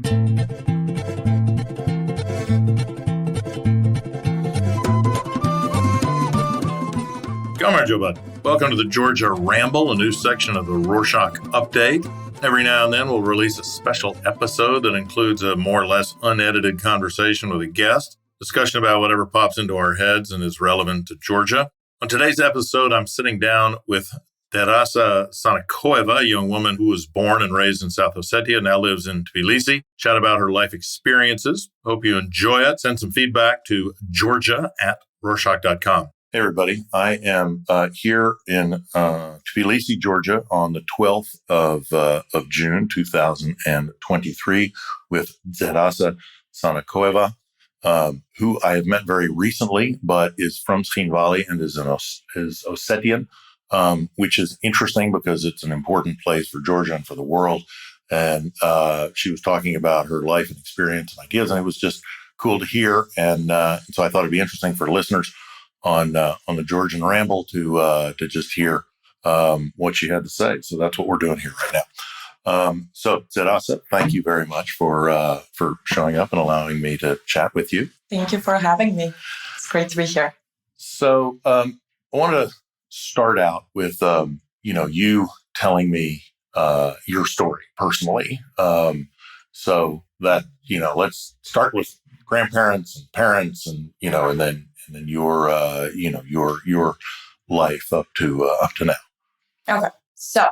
Welcome to the Georgia Ramble, a new section of the Rorshok Update. Every now and then we'll release a special episode that includes a more or less unedited conversation with a guest, discussion about whatever pops into our heads and is relevant to Georgia. On today's episode, I'm sitting down with Dzerassa Sanakoeva, a young woman who was born and raised in South Ossetia, now lives in Tbilisi. Chat about her life experiences. Hope you enjoy it. Send some feedback to georgia@rorshok.com. Hey, everybody. I am here in Tbilisi, Georgia on the 12th of June, 2023 with Dzerassa Sanakoeva, who I have met very recently, but is from Tbilisi and is Ossetian, which is interesting because it's an important place for Georgia and for the world. And she was talking about her life and experience and ideas, and it was just cool to hear. And so I thought it'd be interesting for listeners on the Georgian Ramble to just hear what she had to say. So that's what we're doing here right now. So Dzerassa, thank you very much for showing up and allowing me to chat with you. Thank you for having me. It's great to be here. So I wanted to start out with you telling me your story personally. So that let's start with grandparents and parents, and then your life up to now. Okay, so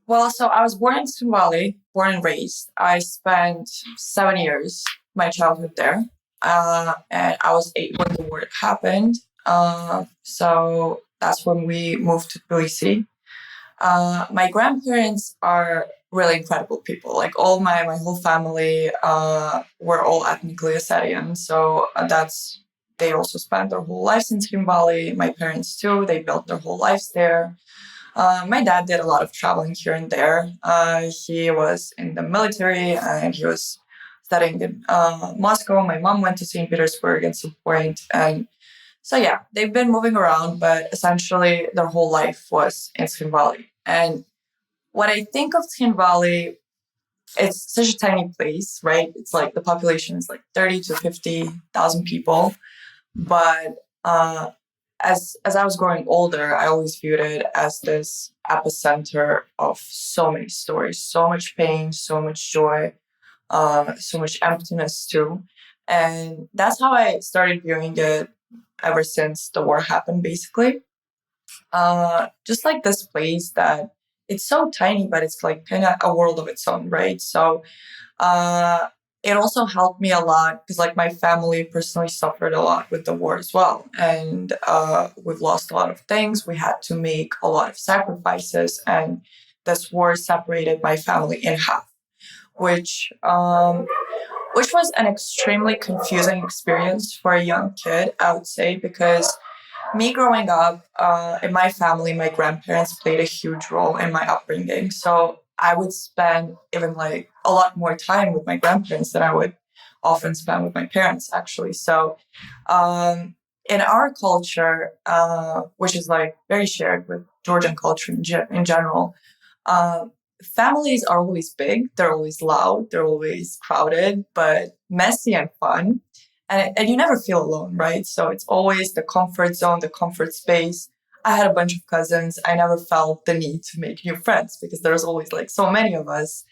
so I was born in Tbilisi, born and raised. I spent 7 years my childhood there, and I was 8 when the war happened. So that's when we moved to Tbilisi. My grandparents are really incredible people. Like my whole family were all ethnically Ossetian. So they also spent their whole lives in Tbilisi. My parents too, they built their whole lives there. My dad did a lot of traveling here and there. He was in the military and he was studying in Moscow. My mom went to St. Petersburg at some point. And so, yeah, they've been moving around, but essentially their whole life was in Tbilisi. And when I think of Tbilisi, it's such a tiny place, right? It's like the population is like 30 to 50,000 people. But as I was growing older, I always viewed it as this epicenter of so many stories, so much pain, so much joy, so much emptiness too. And that's how I started viewing it ever since the war happened, basically. Just like this place that it's so tiny, but it's like kind of a world of its own, right? So it also helped me a lot because like my family personally suffered a lot with the war as well. And we've lost a lot of things. We had to make a lot of sacrifices. And this war separated my family in half, which was an extremely confusing experience for a young kid, I would say, because me growing up, in my family, my grandparents played a huge role in my upbringing. So I would spend even like a lot more time with my grandparents than I would often spend with my parents, actually. So in our culture, which is like very shared with Georgian culture in general, families are always big, they're always loud, they're always crowded, but messy and fun. And you never feel alone, right? So it's always the comfort zone, the comfort space. I had a bunch of cousins. I never felt the need to make new friends because there's always like so many of us.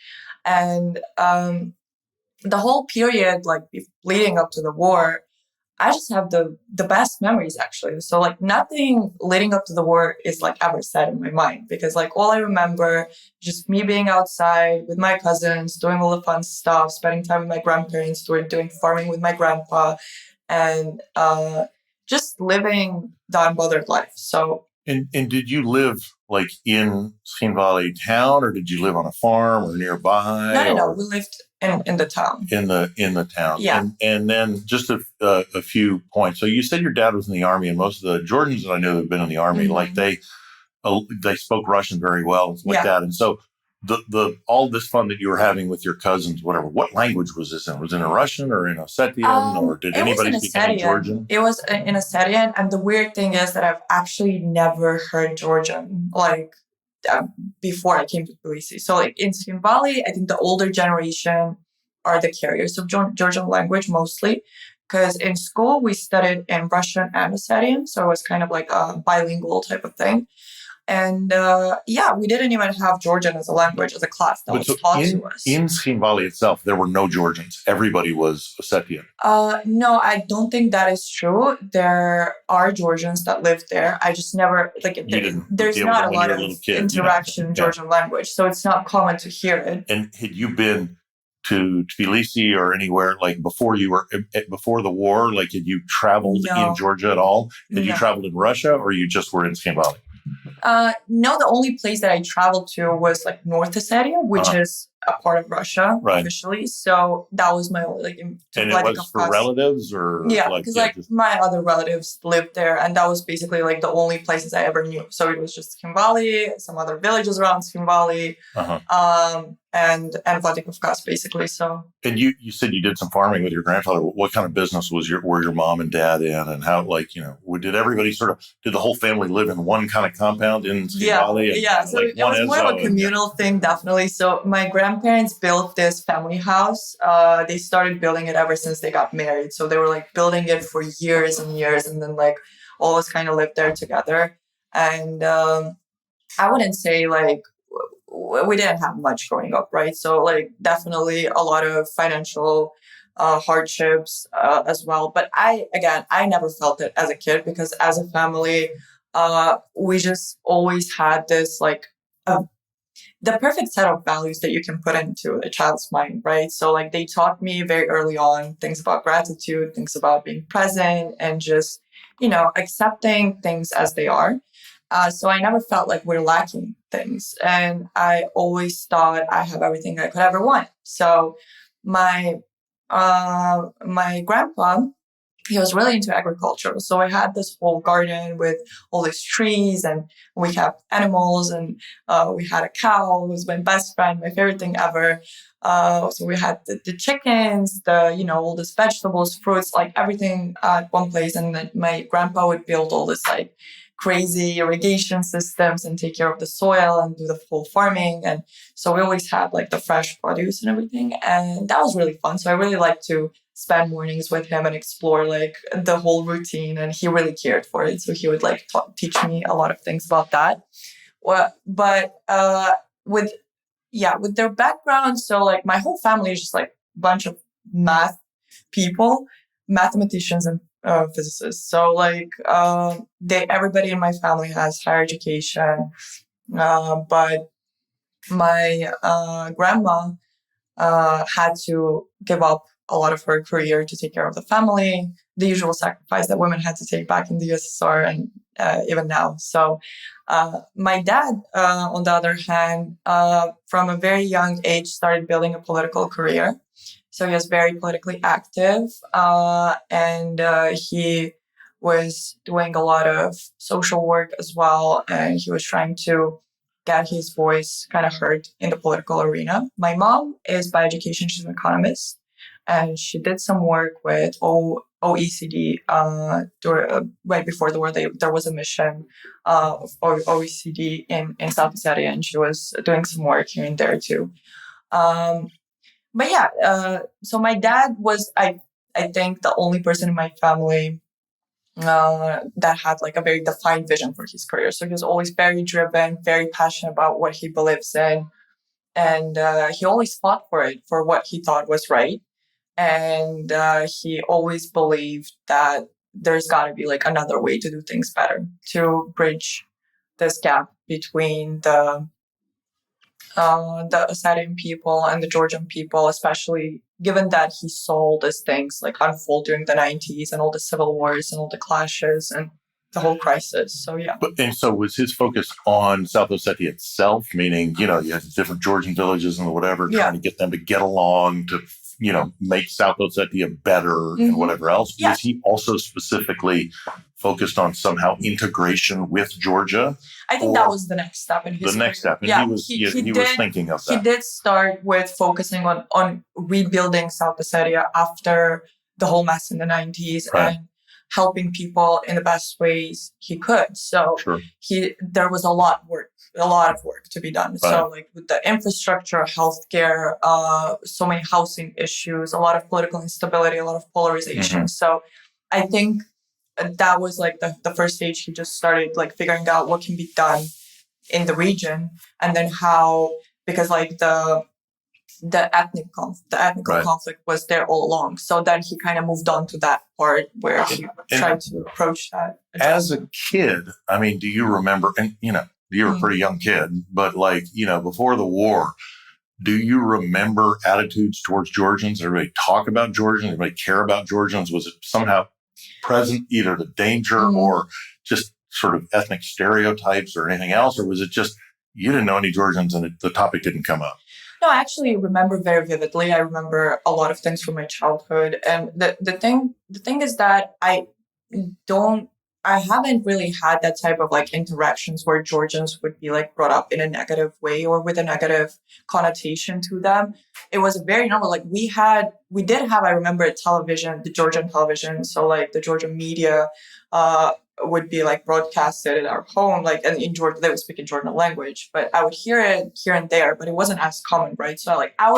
And the whole period, like leading up to the war, I just have the best memories, actually. So like nothing leading up to the war is like ever set in my mind because like all I remember is just me being outside with my cousins, doing all the fun stuff, spending time with my grandparents, doing farming with my grandpa, and just living the unbothered life. So. And did you live like in Tbilisi town, or did you live on a farm or nearby? No. We lived in the town. In the town. Yeah. And then just a few points. So you said your dad was in the army, and most of the Georgians that I know have been in the army, like they spoke Russian very well, like that. And so the all this fun that you were having with your cousins, whatever, what language was this in? Was it in Russian or in Ossetian, or did anybody speak any Georgian? It was in Ossetian, and the weird thing is that I've actually never heard Georgian. Like before I came to Tbilisi. So like in Skin Valley, I think the older generation are the carriers of Georgian language mostly. Because in school, we studied in Russian and Ossetian. So it was kind of like a bilingual type of thing. And we didn't even have Georgian as a language, as a class that was taught to us. In Skin Valley itself, there were no Georgians. Everybody was Ossetian. No, I don't think that is true. There are Georgians that live there. I just never, there's not a lot of interaction in Georgian language. So it's not common to hear it. And had you been to Tbilisi or anywhere like before the war? Like, had you traveled in Georgia at all? Had you traveled in Russia, or you just were in Skin Valley? No, the only place that I traveled to was like North Ossetia, which is a part of Russia officially. So that was my only and it was for relatives, or because my other relatives lived there, and that was basically like the only places I ever knew. So it was just Skin Valley, some other villages around Skin Valley, and Vladikavkaz basically. So. And you said you did some farming with your grandfather. What kind of business were your mom and dad in, and how did everybody did the whole family live in one kind of compound in Skin Valley? So it was more of a communal thing, definitely. So my grandparents built this family house. They started building it ever since they got married. So they were like building it for years and years, and then like all of us kind of lived there together. And I wouldn't say like we didn't have much growing up, right? So like definitely a lot of financial hardships as well. But I never felt it as a kid, because as a family, we just always had this like the perfect set of values that you can put into a child's mind, right? So like they taught me very early on things about gratitude, things about being present, and just, accepting things as they are. So I never felt like we're lacking things. And I always thought I have everything I could ever want. So my grandpa, he was really into agriculture. So I had this whole garden with all these trees, and we have animals, and we had a cow who was my best friend, my favorite thing ever. So we had the chickens, all these vegetables, fruits, like everything at one place. And then my grandpa would build all this like crazy irrigation systems and take care of the soil and do the full farming. And so we always had like the fresh produce and everything. And that was really fun. So I really liked to spend mornings with him and explore like the whole routine. And he really cared for it. So he would like teach me a lot of things about that. But with their background, so like my whole family is just like a bunch of math people, mathematicians and physicists. So like everybody in my family has higher education, but my grandma had to give up a lot of her career to take care of the family, the usual sacrifice that women had to take back in the USSR and even now. So my dad, on the other hand, from a very young age, started building a political career. So he was very politically active, and he was doing a lot of social work as well. And he was trying to get his voice kind of heard in the political arena. My mom is by education, she's an economist, and she did some work with OECD right before the war. There was a mission of OECD in South Ossetia, and she was doing some work here and there too. So my dad was, I think, the only person in my family that had like a very defined vision for his career. So he was always very driven, very passionate about what he believes in. And he always fought for it, for what he thought was right. And he always believed that there's got to be like another way to do things better, to bridge this gap between the Ossetian people and the Georgian people, especially given that he saw these things like unfold during the 90s and all the civil wars and all the clashes and the whole crisis. So, yeah. And so was his focus on South Ossetia itself, meaning, you had different Georgian villages and whatever, trying to get them to get along to, make South Ossetia better and whatever else? Yeah. Was he also specifically focused on somehow integration with Georgia? I think that was the next step in his career. Next step. And he was thinking of that. He did start with focusing on rebuilding South Ossetia after the whole mess in the 90s. Right. And helping people in the best ways he could. So Sure. there was a lot of work to be done. Right. So like with the infrastructure, healthcare, so many housing issues, a lot of political instability, a lot of polarization. So I think that was like the first stage. He just started like figuring out what can be done in the region, and then how, because like the ethnical Right. conflict was there all along. So then he kind of moved on to that part where he tried to approach that. As a kid, I mean, do you remember, and you were a pretty young kid, but like, before the war, do you remember attitudes towards Georgians? Everybody talk about Georgians? Everybody care about Georgians? Was it somehow present, either the danger or just sort of ethnic stereotypes or anything else? Or was it just you didn't know any Georgians and the topic didn't come up? No, I actually remember very vividly. I remember a lot of things from my childhood. And the thing is that I haven't really had that type of like interactions where Georgians would be like brought up in a negative way or with a negative connotation to them. It was very normal. Like we did have, I remember, television, the Georgian television. So like the Georgian media would be like broadcasted at our home, like, and in Georgia they would speak in Georgian language, but I would hear it here and there, but it wasn't as common, right? So like I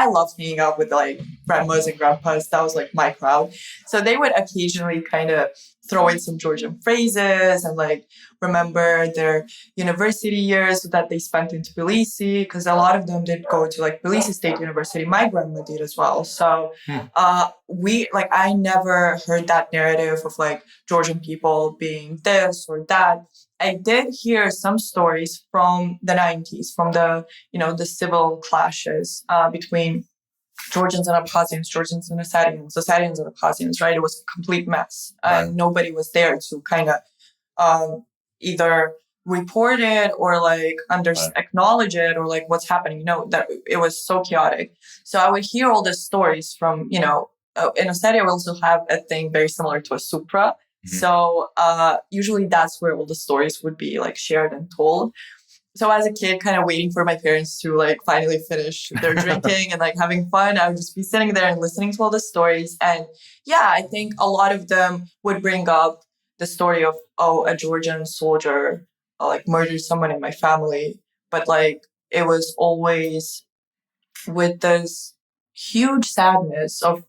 loved hanging out with like grandmas and grandpas. That was like my crowd. So they would occasionally kind of throw in some Georgian phrases and like remember their university years that they spent in Tbilisi, because a lot of them did go to like Tbilisi State University. My grandma did as well. So I never heard that narrative of like Georgian people being this or that. I did hear some stories from the 90s, from the civil clashes between Georgians and Abkhazians, Georgians and Ossetians and Abkhazians, right? It was a complete mess. And nobody was there to kind of either report it or like acknowledge it or like what's happening. That it was so chaotic. So I would hear all these stories from, in Ossetia, we also have a thing very similar to a supra. So usually that's where all the stories would be like shared and told. So as a kid, kind of waiting for my parents to like finally finish their drinking and like having fun, I would just be sitting there and listening to all the stories. And yeah, I think a lot of them would bring up the story of, a Georgian soldier like murdered someone in my family. But like it was always with this huge sadness of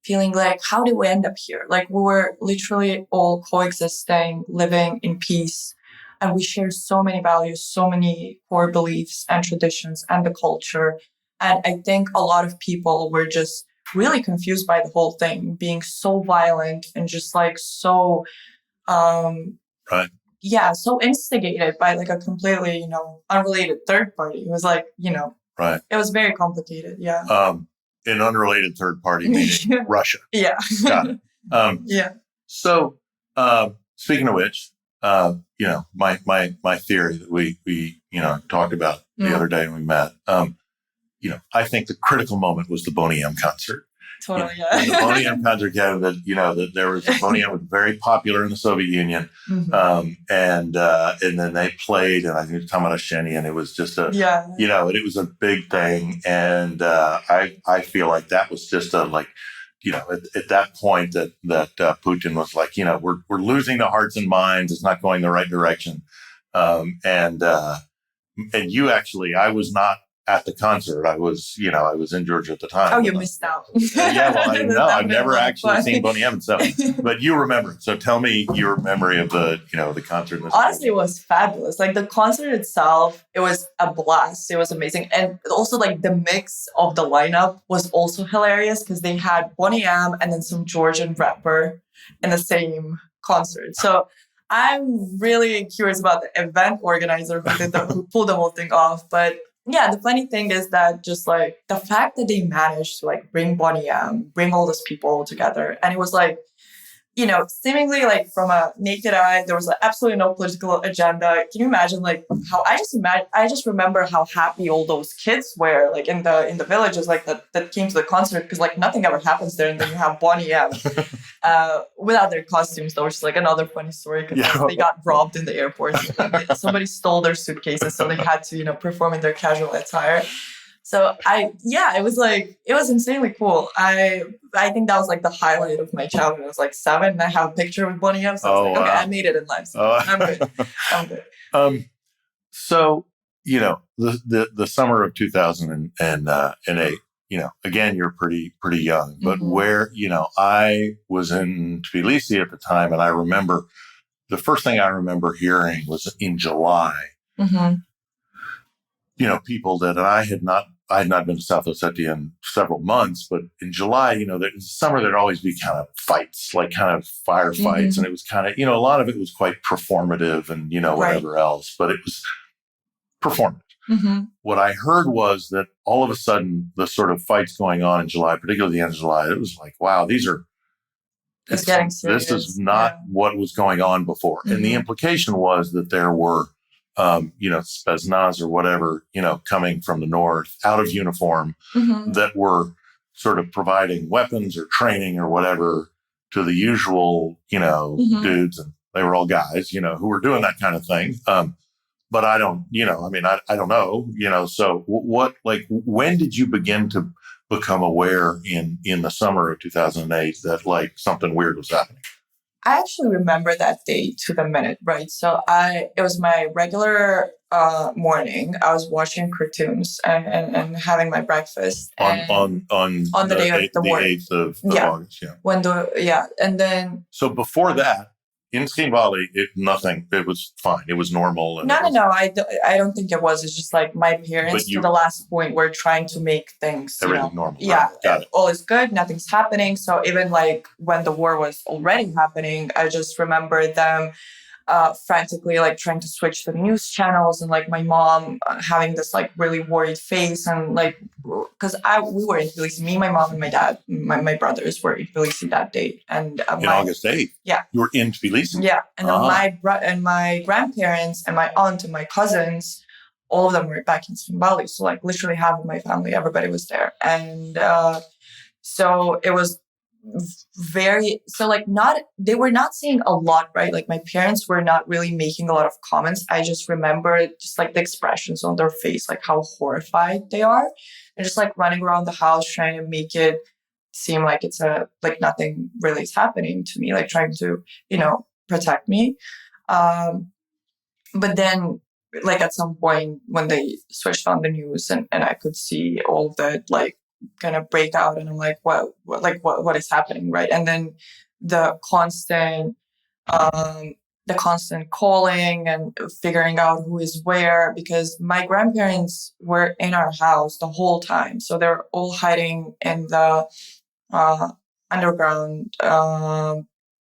feeling like, how did we end up here? Like we were literally all coexisting, living in peace. And we share so many values, so many core beliefs and traditions and the culture. And I think a lot of people were just really confused by the whole thing, being so violent and just like so, so instigated by like a completely, unrelated third party. It was like, it was very complicated. Yeah. An unrelated third party, meaning Russia. Yeah. Got it. So, speaking of which, my theory that we talked about the other day when we met, I think the critical moment was the Boney M concert. Totally, The Boney M concert, that there was Boney M was very popular in the Soviet Union, and then they played, and I think it was Tamara Sheni, and it was just it was a big thing, and I feel like that was just a like. At that point that Putin was like, we're losing the hearts and minds. It's not going the right direction. And you actually, I was not at the concert. I was in Georgia at the time. Oh, you missed out. I've never actually seen Boney M. So, but you remember it. So tell me your memory of the concert. Honestly, it was fabulous. Like the concert itself, it was a blast. It was amazing. And also like the mix of the lineup was also hilarious because they had Boney M and then some Georgian rapper in the same concert. So I'm really curious about the event organizer who pulled the whole thing off. But yeah, the funny thing is that just like the fact that they managed to like bring Boney M, bring all these people together. And it was like, seemingly like from a naked eye, there was like absolutely no political agenda. Can you imagine like how I just remember how happy all those kids were like in the villages like that came to the concert, because like nothing ever happens there, and then you have Boney M without their costumes though, which is like another funny story because they got robbed in the airport. So somebody stole their suitcases, so they had to perform in their casual attire. it was insanely cool. I think that was like the highlight of my childhood. I was like 7 and I have a picture with Bonnie M. So I was like, okay, I made it in life. So I'm good. I'm good. So, the summer of 2008, again, you're pretty young, but where, I was in Tbilisi at the time. And I remember the first thing I remember hearing was in July, people that I had not been to South Ossetia in several months, but in July, in summer, there'd always be kind of fights, like kind of firefights. And it was kind of, a lot of it was quite performative and, whatever else, but it was performative. What I heard was that all of a sudden, the sort of fights going on in July, particularly the end of July, it was like, wow, it's getting serious. This is not what was going on before. And the implication was that there were, spetsnaz or whatever, coming from the north out of uniform that were sort of providing weapons or training or whatever to the usual, dudes. And they were all guys, who were doing that kind of thing. But I don't, I don't know, so when did you begin to become aware in the summer of 2008 that like something weird was happening? I actually remember that day to the minute, right? So it was my regular morning. I was watching cartoons and having my breakfast on the day of the war. 8th of August. Yeah. And then. So before that, in Skin Valley, it was fine. It was normal. No. I don't think it was. It's just like my parents to the last point were trying to make things everything normal. Yeah, got it. All is good. Nothing's happening. So even like when the war was already happening, I just remember them frantically like trying to switch the news channels and like my mom having this like really worried face and like because we were in Tbilisi, me, my mom, and my dad, my brothers were in Tbilisi that day, and in August 8th. Yeah, you were in Tbilisi. Yeah, and then my grandparents and my aunt and my cousins, all of them were back in Skin Valley. So like literally half of my family, everybody was there, and so it was they were not saying a lot, right? Like my parents were not really making a lot of comments. I just remember just like the expressions on their face, like how horrified they are, and just like running around the house trying to make it seem like it's like nothing really is happening to me, like trying to protect me. But then like at some point when they switched on the news and I could see all that like kind of break out, and I'm like, what is happening, right? And then the constant calling and figuring out who is where, because my grandparents were in our house the whole time, so they're all hiding in the underground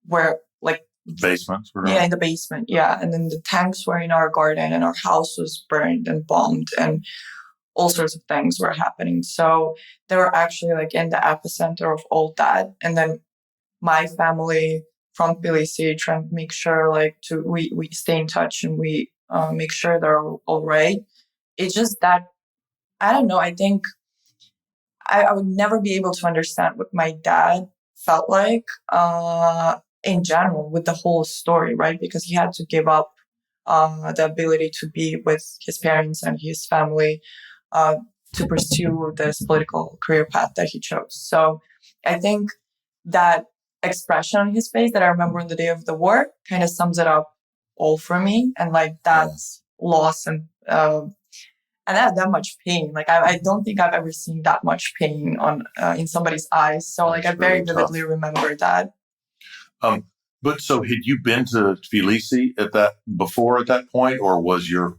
where like basements. In the basement, and then the tanks were in our garden and our house was burned and bombed and all sorts of things were happening. So they were actually like in the epicenter of all that. And then my family from Tbilisi trying to make sure like we stay in touch and we make sure they're all right. It's just that, I don't know, I think I would never be able to understand what my dad felt like in general with the whole story, right? Because he had to give up the ability to be with his parents and his family to pursue this political career path that he chose. So I think that expression on his face that I remember on the day of the war kind of sums it up all for me. And like that's loss and that much pain. Like I don't think I've ever seen that much pain on in somebody's eyes. So like I very vividly remember that. But so had you been to Tbilisi at that point, or was your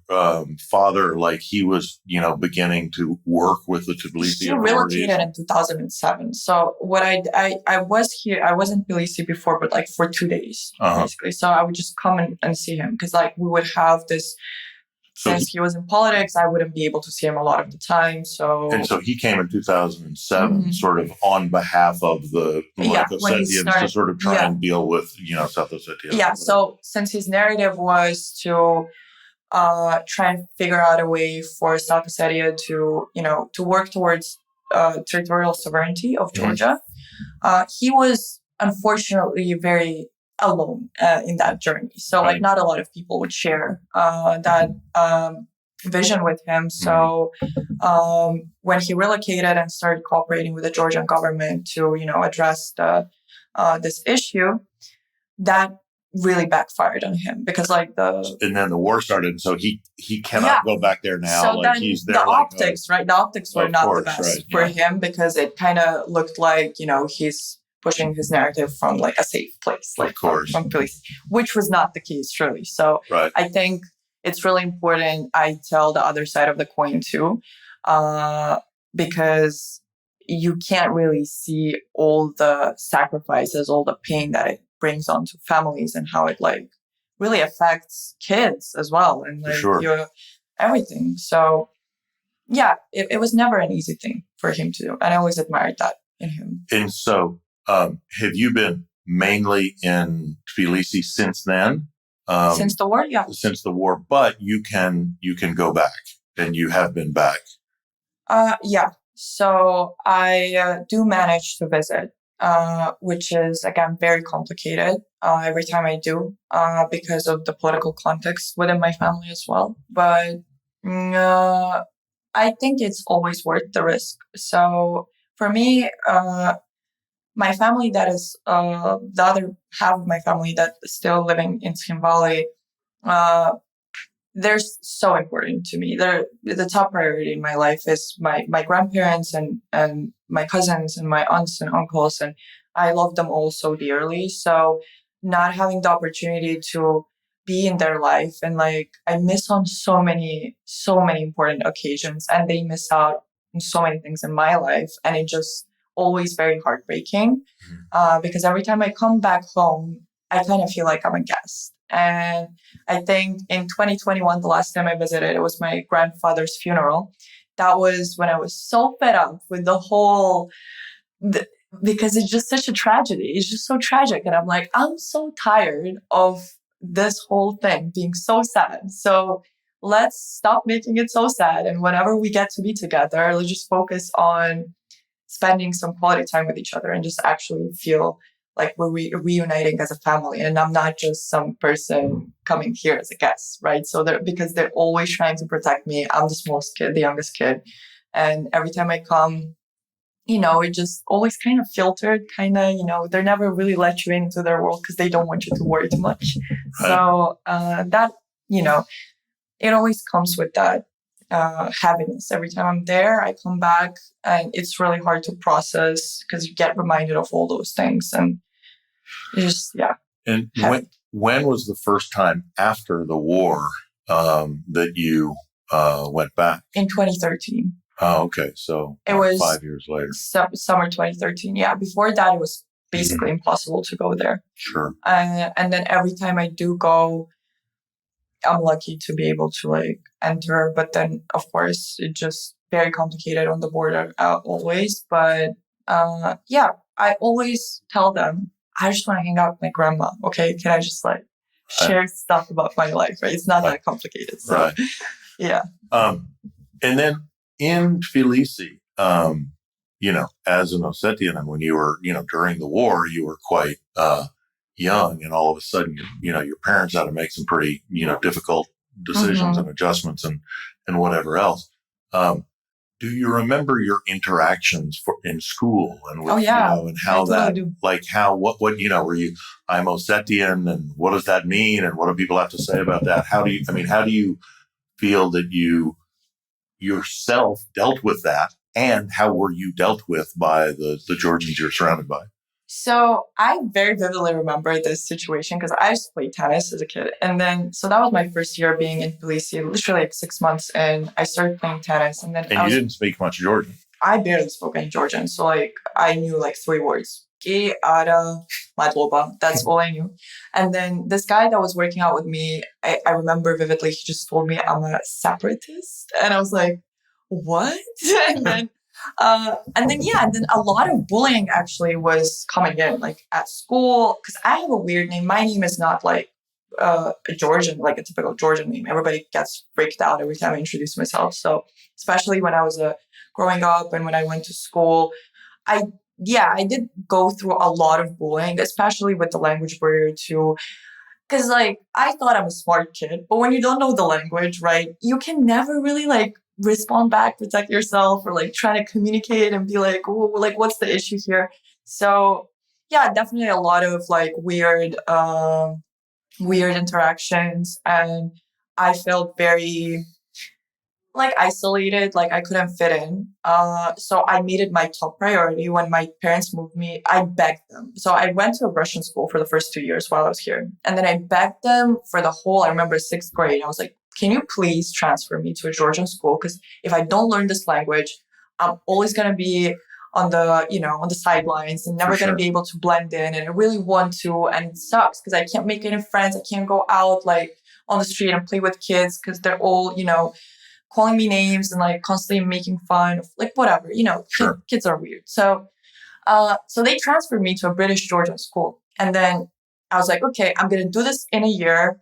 father like he was, beginning to work with the Tbilisi He authorities? Relocated in 2007. So what I was here, I was in Tbilisi before, but like for 2 days, basically. So I would just come and see him because like we would have this. Since he was in politics, I wouldn't be able to see him a lot of the time. So he came in 2007, sort of on behalb of the Ossetians to sort of try and deal with, South Ossetia. Yeah. So since his narrative was to try and figure out a way for South Ossetia to work towards territorial sovereignty of Georgia, he was unfortunately very alone in that journey. So like not a lot of people would share that vision with him. So when he relocated and started cooperating with the Georgian government to, address this issue, that really backfired on him because and then the war started, and so he cannot go back there now. So then he's there. The optics, right? The optics were not the best for him because it kind of looked like he's pushing his narrative from a safe place, from Tbilisi, which was not the case, surely. So I think it's really important I tell the other side of the coin too, because you can't really see all the sacrifices, all the pain that it brings onto families and how it really affects kids as well and everything. So yeah, it was never an easy thing for him to do, and I always admired that in him. And so have you been mainly in Tbilisi since then? Since the war, yeah. Since the war, but you can go back, and you have been back. Yeah. So I do manage to visit, which is, again, very complicated every time I do because of the political context within my family as well. But I think it's always worth the risk. So for me, my family that is the other half of my family that is still living in Skin Valley, they're so important to me. They're the top priority in my life is my grandparents and my cousins and my aunts and uncles, and I love them all so dearly. So not having the opportunity to be in their life and I miss on so many important occasions, and they miss out on so many things in my life, and it just always very heartbreaking because every time I come back home, I kind of feel like I'm a guest. And I think in 2021, the last time I visited, it was my grandfather's funeral. That was when I was so fed up with the whole, because it's just such a tragedy. It's just so tragic. And I'm like, I'm so tired of this whole thing being so sad. So let's stop making it so sad. And whenever we get to be together, let's just focus on spending some quality time with each other and just actually feel like we're reuniting as a family, and I'm not just some person coming here as a guest, right? So because they're always trying to protect me. I'm the smallest kid, the youngest kid. And every time I come, it just always kind of filtered, they never really let you into their world because they don't want you to worry too much. Right. So that, it always comes with that heaviness. Every time I'm there, I come back and it's really hard to process because you get reminded of all those things. And just, yeah. And when was the first time after the war that you went back? In 2013. Oh, okay. So it was 5 years later. Summer 2013. Yeah. Before that, it was basically impossible to go there. Sure. And then every time I do go, I'm lucky to be able to enter. But then, of course, it's just very complicated on the border always. But yeah, I always tell them, I just want to hang out with my grandma. Okay, can I just share stuff about my life? Right, it's not that complicated. So, yeah. And then in Tbilisi, as an Ossetian, and when you were, during the war, you were quite young, and all of a sudden, your parents had to make some pretty, difficult decisions and adjustments and whatever else. Do you remember your interactions in school and with, and how what were you, I'm Ossetian, and what does that mean? And what do people have to say about that? How do you feel that you yourself dealt with that, and how were you dealt with by the Georgians you're surrounded by? So I very vividly remember this situation because I used to play tennis as a kid. And then, so that was my first year being in Tbilisi, literally 6 months in, I started playing tennis. And then you didn't speak much Georgian? I barely spoke any Georgian. So I knew 3 words. Ki, ara, madloba. That's all I knew. And then this guy that was working out with me, I remember vividly, he just told me I'm a separatist. And I was like, what? And then a lot of bullying actually was coming in, at school, because I have a weird name. My name is not a Georgian, a typical Georgian name. Everybody gets freaked out every time I introduce myself. So especially when I was growing up and when I went to school, I did go through a lot of bullying, especially with the language barrier too. because like I thought I'm a smart kid, but when you don't know the language, right, you can never really like respond back, protect yourself, or like try to communicate and be like, oh, like what's the issue here? So yeah, definitely a lot of like weird interactions, and I felt very like isolated, like I couldn't fit in. So I made it my top priority when my parents moved me. I begged them. So I went to a Russian school for the first 2 years while I was here. And then I begged them for the whole, I remember sixth grade. I was like, can you please transfer me to a Georgian school? Because if I don't learn this language, I'm always going to be on the sidelines and never going to be able to blend in. And I really want to. And it sucks because I can't make any friends. I can't go out like on the street and play with kids because they're all, calling me names and like constantly making fun of like whatever, kids are weird. So they transferred me to a British Georgian school. And then I was like, okay, I'm going to do this in a year,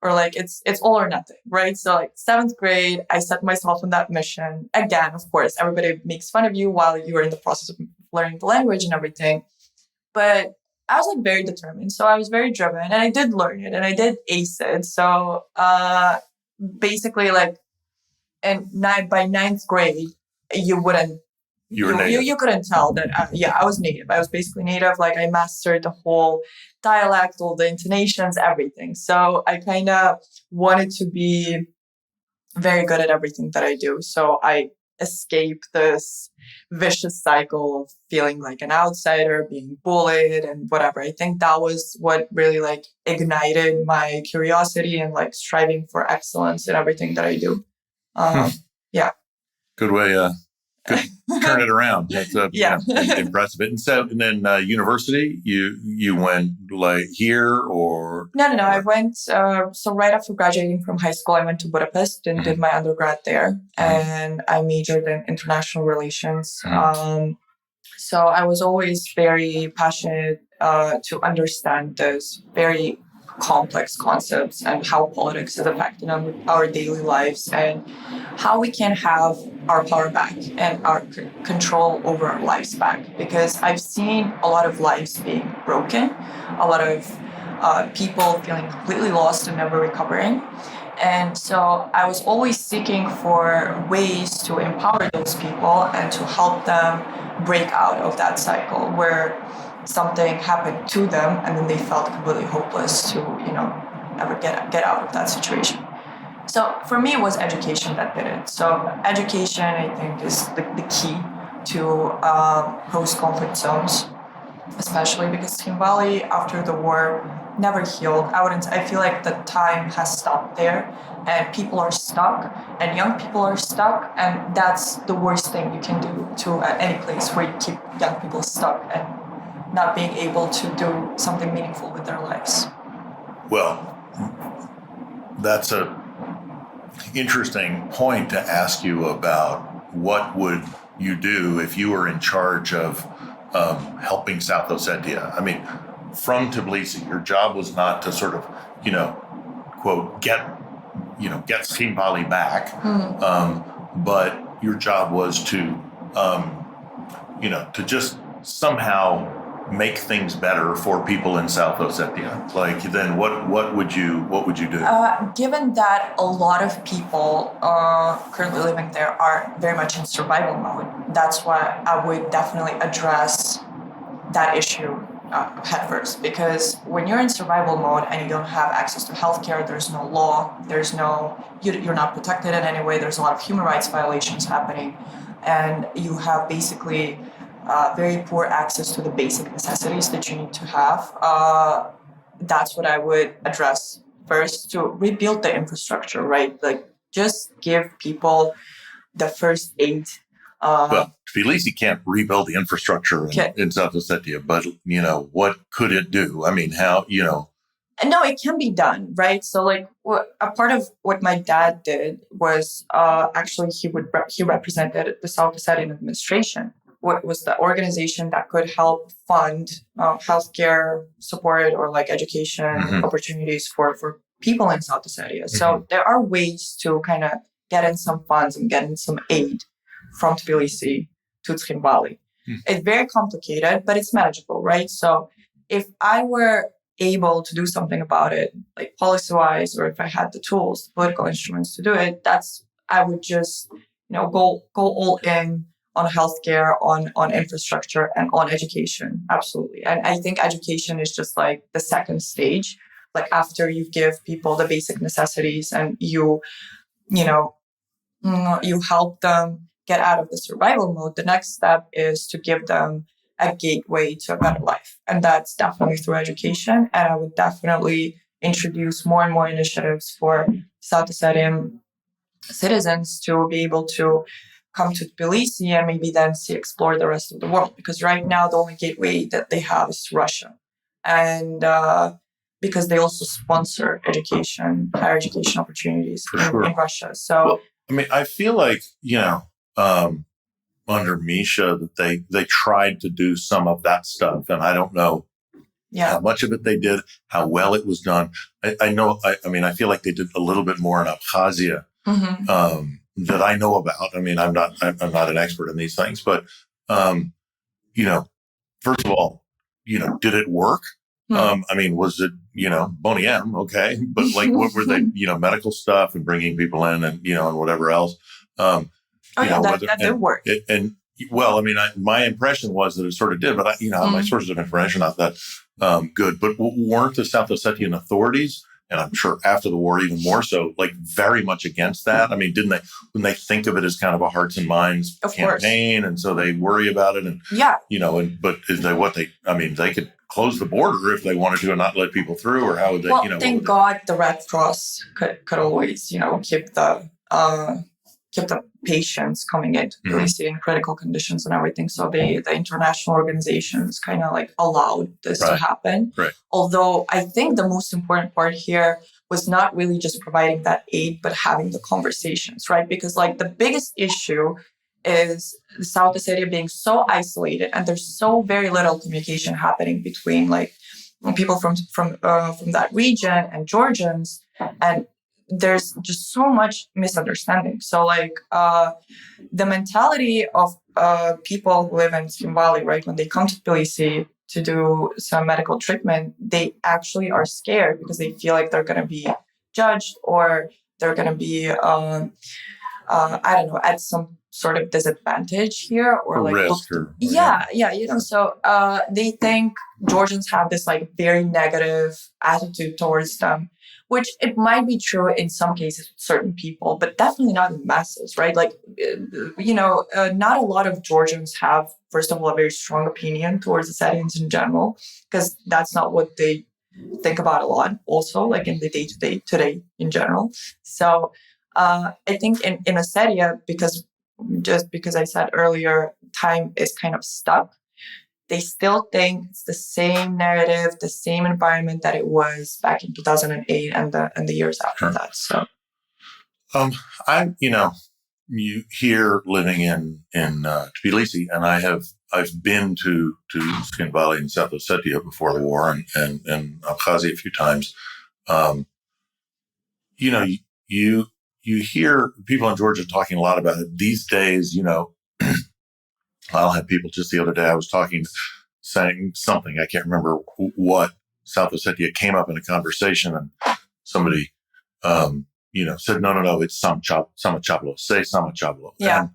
or like it's all or nothing, right? So like seventh grade, I set myself on that mission. Again, of course, everybody makes fun of you while you're in the process of learning the language and everything. But I was like very determined. So I was very driven and I did learn it and I did ace it. So basically like, and by ninth grade, you wouldn't, you couldn't tell that, I was native. I was basically native. Like I mastered the whole dialect, all the intonations, everything. So I kind of wanted to be very good at everything that I do. So I escape this vicious cycle of feeling like an outsider, being bullied and whatever. I think that was what really like ignited my curiosity and like striving for excellence in everything that I do. Yeah. Good way. Could turn it around. That's impressive. And then university, you went like here or no. I went so right after graduating from high school, I went to Budapest and did my undergrad there, and I majored in international relations. So I was always very passionate to understand those very complex concepts and how politics is affecting our daily lives and how we can have our power back and our control over our lives back. Because I've seen a lot of lives being broken, a lot of people feeling completely lost and never recovering. And so I was always seeking for ways to empower those people and to help them break out of that cycle where something happened to them and then they felt completely hopeless to, ever get out of that situation. So for me, it was education that did it. So education, I think, is the key to post-conflict zones, especially because Tbilisi Valley, after the war, never healed. I feel like the time has stopped there and people are stuck and young people are stuck. And that's the worst thing you can do to any place where you keep young people stuck and not being able to do something meaningful with their lives. Well, that's a interesting point to ask you about. What would you do if you were in charge of helping South Ossetia? I mean, from Tbilisi, your job was not to sort of, quote, get Tbilisi Valley back, but your job was to, to just somehow make things better for people in South Ossetia. Like, then what would you do? Given that a lot of people currently living there are very much in survival mode, that's why I would definitely address that issue head first. Because when you're in survival mode and you don't have access to healthcare, there's no law, you're not protected in any way. There's a lot of human rights violations happening, and you have basically very poor access to the basic necessities that you need to have. That's what I would address first, to rebuild the infrastructure, right? Like just give people the first aid. Well, Tbilisi can't rebuild the infrastructure in South Ossetia, but, what could it do? I mean, how, No, it can be done, right? So like a part of what my dad did was actually he represented the South Ossetian administration. What was the organization that could help fund healthcare support or like education opportunities for people in South Ossetia. So there are ways to kind of get in some funds and get in some aid from Tbilisi to Tbilisi. It's very complicated, but it's manageable, right? So if I were able to do something about it, like policy-wise, or if I had the tools, the political instruments to do it, I would just, go all in on healthcare, on infrastructure, and on education. Absolutely. And I think education is just like the second stage. Like after you give people the basic necessities and you help them get out of the survival mode, the next step is to give them a gateway to a better life. And that's definitely through education. And I would definitely introduce more and more initiatives for South Ossetian citizens to be able to come to Tbilisi and maybe then explore the rest of the world. Because right now, the only gateway that they have is Russia. And because they also sponsor higher education opportunities in Russia. So, I feel like, under Misha that they tried to do some of that stuff. And I don't know how much of it they did, how well it was done. I know, I feel like they did a little bit more in Abkhazia that I know about. I'm not an expert in these things, but, first of all, did it work? Was it, Boney M? Okay. But like, what were they, medical stuff and bringing people in and, and whatever else. That did work. My impression was that it sort of did, but my sources of information not that good. But weren't the South Ossetian authorities, and I'm sure after the war even more so, like very much against that? Didn't they think of it as kind of a hearts and minds campaign, and so they worry about it? And but is they could close the border if they wanted to and not let people through, or how would they? Well, thank God the Red Cross could always keep the patients coming into Tbilisi in critical conditions and everything. So the international organizations kind of like allowed this to happen. Right. Although I think the most important part here was not really just providing that aid, but having the conversations, right? Because like the biggest issue is South Ossetia being so isolated, and there's so very little communication happening between like people from that region and Georgians, and there's just so much misunderstanding. So like the mentality of people who live in Skim Valley, right, when they come to Tbilisi to do some medical treatment, they actually are scared because they feel like they're going to be judged, or they're going to be, at some sort of disadvantage here, or like risk, so they think Georgians have this like very negative attitude towards them, which it might be true in some cases with certain people, but definitely not in masses, right? Like, not a lot of Georgians have, first of all, a very strong opinion towards Ossetians in general, because that's not what they think about a lot also, like in the day-to-day today in general. So I think in Ossetia, because I said earlier, time is kind of stuck, they still think it's the same narrative, the same environment that it was back in 2008 and the years after that. So, I'm you here living in Tbilisi, and I've been to Skin Valley in South Ossetia before the war, and Abkhazia a few times. You hear people in Georgia talking a lot about it these days. I'll have people just the other day, I was saying something, I can't remember what, South Ossetia came up in a conversation, and somebody, said, no, it's Samachablo, say Samachablo. Yeah.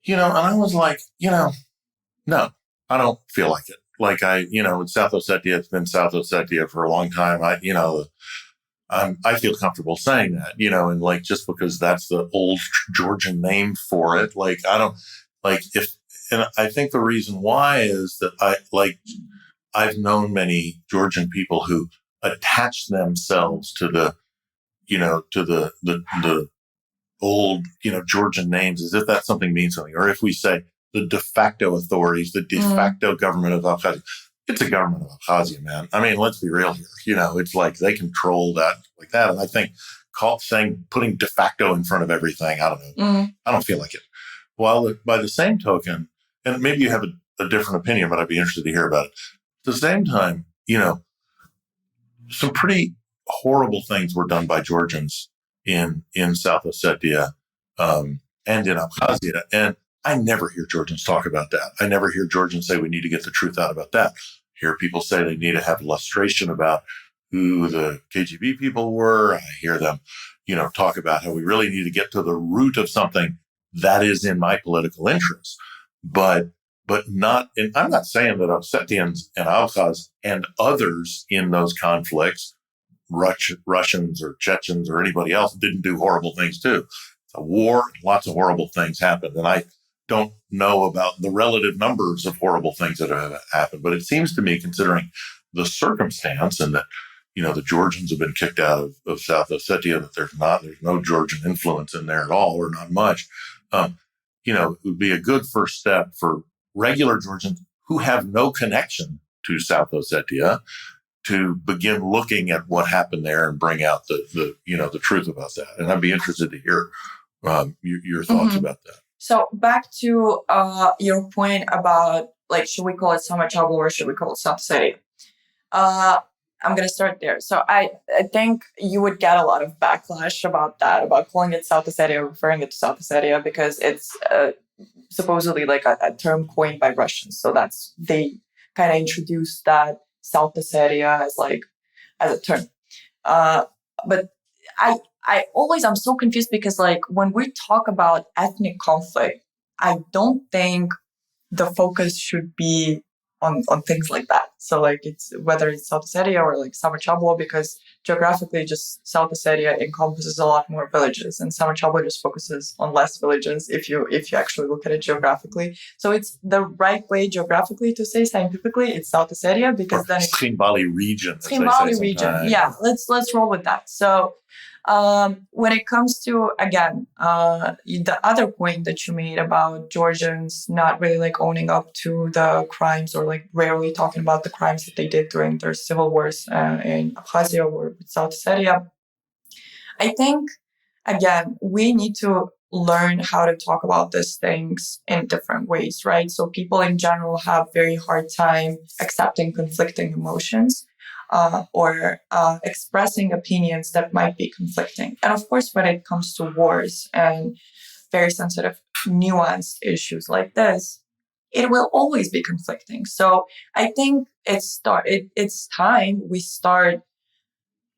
And I was like, no, I don't feel like it. Like in South Ossetia, it's been South Ossetia for a long time. I feel comfortable saying that, and like, just because that's the old Georgian name for it, like, I don't like and I think the reason why is that I've known many Georgian people who attach themselves to the old, Georgian names as if that something means something. Or if we say the de facto authorities, the de facto government of Abkhazia, it's a government of Abkhazia, man. Let's be real here. It's like they control that like that. And I think putting de facto in front of everything, I don't know. I don't feel like it. While by the same token, and maybe you have a different opinion, but I'd be interested to hear about it. At the same time, some pretty horrible things were done by Georgians in South Ossetia and in Abkhazia. And I never hear Georgians talk about that. I never hear Georgians say we need to get the truth out about that. hear people say they need to have illustration about who the KGB people were. I hear them, talk about how we really need to get to the root of something that is in my political interest. But not, and I'm not saying that Ossetians and Abkhaz and others in those conflicts, Russians or Chechens or anybody else, didn't do horrible things too. It's a war, lots of horrible things happened. And I don't know about the relative numbers of horrible things that have happened, but it seems to me, considering the circumstance and that, the Georgians have been kicked out of South Ossetia, that there's no Georgian influence in there at all, or not much. It would be a good first step for regular Georgians who have no connection to South Ossetia to begin looking at what happened there and bring out the truth about that. And I'd be interested to hear your thoughts about that. So back to your point about, like, should we call it Samachablo or should we call it South Ossetia? I'm going to start there. So I think you would get a lot of backlash about that, about calling it South Ossetia, referring it to South Ossetia, because it's supposedly like a term coined by Russians. So they kind of introduced that South Ossetia as a term. But I'm so confused because, like, when we talk about ethnic conflict, I don't think the focus should be on things like that. So, like, it's whether it's South Ossetia or like Samachablo, because geographically, just South Ossetia encompasses a lot more villages, and Samachablo just focuses on less villages if you actually look at it geographically. So it's the right way geographically to say scientifically it's South Ossetia, because then it's Tbilisi region. Tbilisi region. Yeah, let's roll with that. So when it comes to, again, the other point that you made about Georgians not really like owning up to the crimes, or like rarely talking about the crimes that they did during their civil wars in Abkhazia or South Ossetia, I think, again, we need to learn how to talk about these things in different ways, right? So people in general have very hard time accepting conflicting emotions. Or expressing opinions that might be conflicting. And of course, when it comes to wars and very sensitive, nuanced issues like this, it will always be conflicting. So I think it's time we start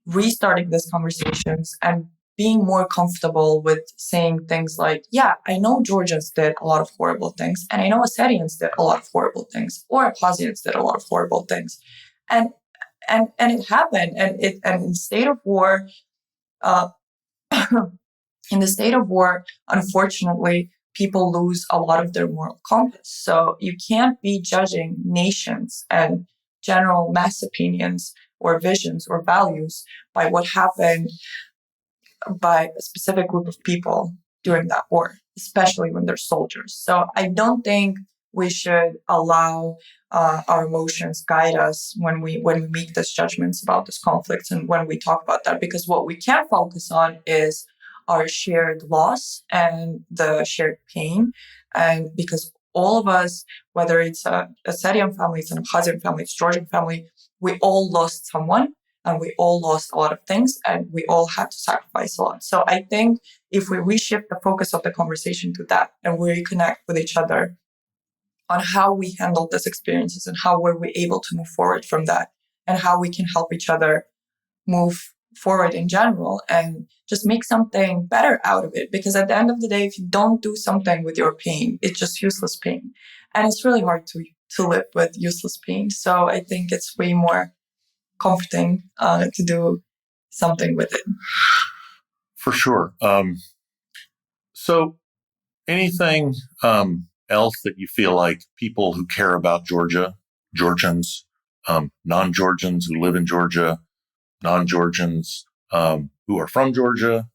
restarting these conversations and being more comfortable with saying things like, yeah, I know Georgians did a lot of horrible things, and I know Ossetians did a lot of horrible things, or Abkhazians did a lot of horrible things. And it happened, and in the state of war, unfortunately, people lose a lot of their moral compass. So you can't be judging nations and general mass opinions or visions or values by what happened by a specific group of people during that war, especially when they're soldiers. So I don't think we should allow our emotions guide us when we make these judgments about these conflicts and when we talk about that, because what we can focus on is our shared loss and the shared pain. And because all of us, whether it's a Ossetian family, it's an Abkhazian family, it's a Georgian family, we all lost someone, and we all lost a lot of things, and we all had to sacrifice a lot. So I think if we reshift the focus of the conversation to that, and we reconnect with each other on how we handled these experiences and how were we able to move forward from that, and how we can help each other move forward in general and just make something better out of it. Because at the end of the day, if you don't do something with your pain, it's just useless pain. And it's really hard to live with useless pain. So I think it's way more comforting to do something with it. For sure. So anything else that you feel like people who care about Georgia, Georgians, non-Georgians who live in Georgia, non-Georgians who are from Georgia,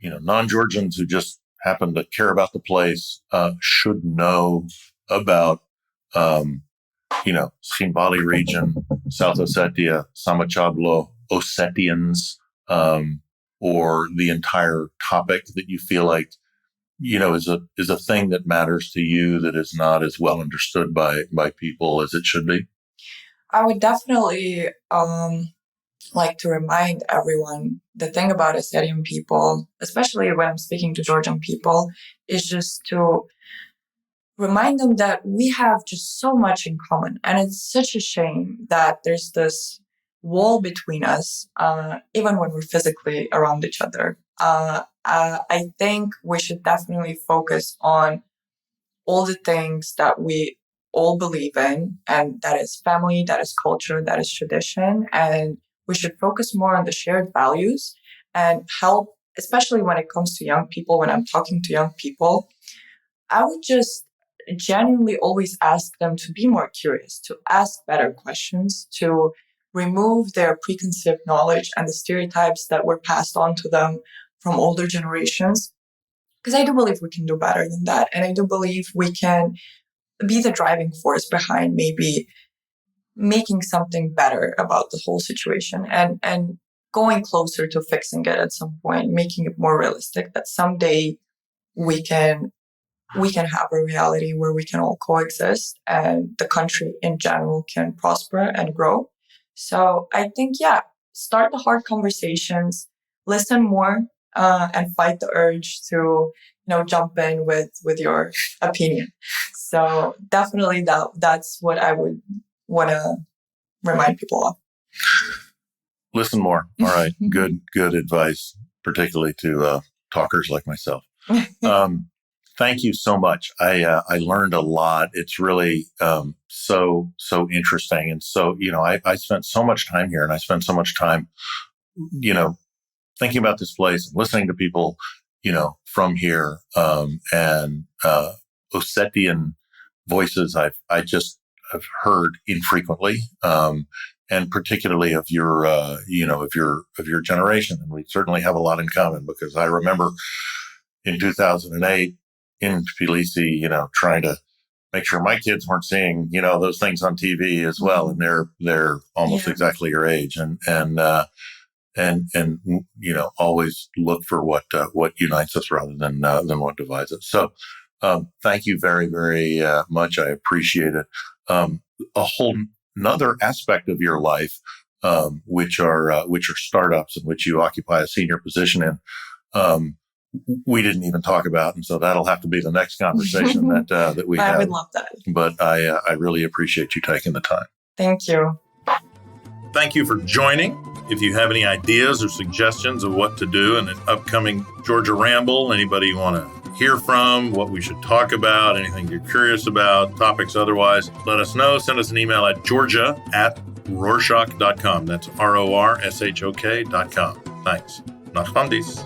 non-Georgians who just happen to care about the place, should know about, Tbilisi region, South Ossetia, Samachablo, Ossetians, or the entire topic that you feel like, is a thing that matters to you that is not as well understood by people as it should be? I would definitely like to remind everyone the thing about Ossetian people, especially when I'm speaking to Georgian people, is just to remind them that we have just so much in common. And it's such a shame that there's this wall between us, even when we're physically around each other. I think we should definitely focus on all the things that we all believe in, and that is family, that is culture, that is tradition. And we should focus more on the shared values and help, especially when it comes to young people. When I'm talking to young people, I would just genuinely always ask them to be more curious, to ask better questions, to remove their preconceived knowledge and the stereotypes that were passed on to them from older generations. Because I do believe we can do better than that. And I do believe we can be the driving force behind maybe making something better about the whole situation, and going closer to fixing it at some point, making it more realistic that someday we can have a reality where we can all coexist and the country in general can prosper and grow. So I think, start the hard conversations, listen more, and fight the urge to, jump in with your opinion. So definitely that's what I would want to remind people of. Listen more. All right. Good advice, particularly to talkers like myself. Thank you so much. I learned a lot. It's really so interesting. And so, I spent so much time here, and I spent so much time, thinking about this place, listening to people, from here, and Ossetian voices I've heard infrequently, and particularly of your, of your generation. And we certainly have a lot in common, because I remember in 2008 in Tbilisi, trying to make sure my kids weren't seeing, those things on TV as well. And they're almost exactly your age, and always look for what unites us rather than what divides us. So, thank you very, very much. I appreciate it. A whole another aspect of your life, which are startups, in which you occupy a senior position in, we didn't even talk about, and so that'll have to be the next conversation that we have. I would love that. But I really appreciate you taking the time. Thank you. Thank you for joining. If you have any ideas or suggestions of what to do in an upcoming Georgia Ramble, anybody you want to hear from, what we should talk about, anything you're curious about, topics otherwise, let us know. Send us an email at georgia@rorshok.com. That's RORSHOK.com. Thanks. Nachandis.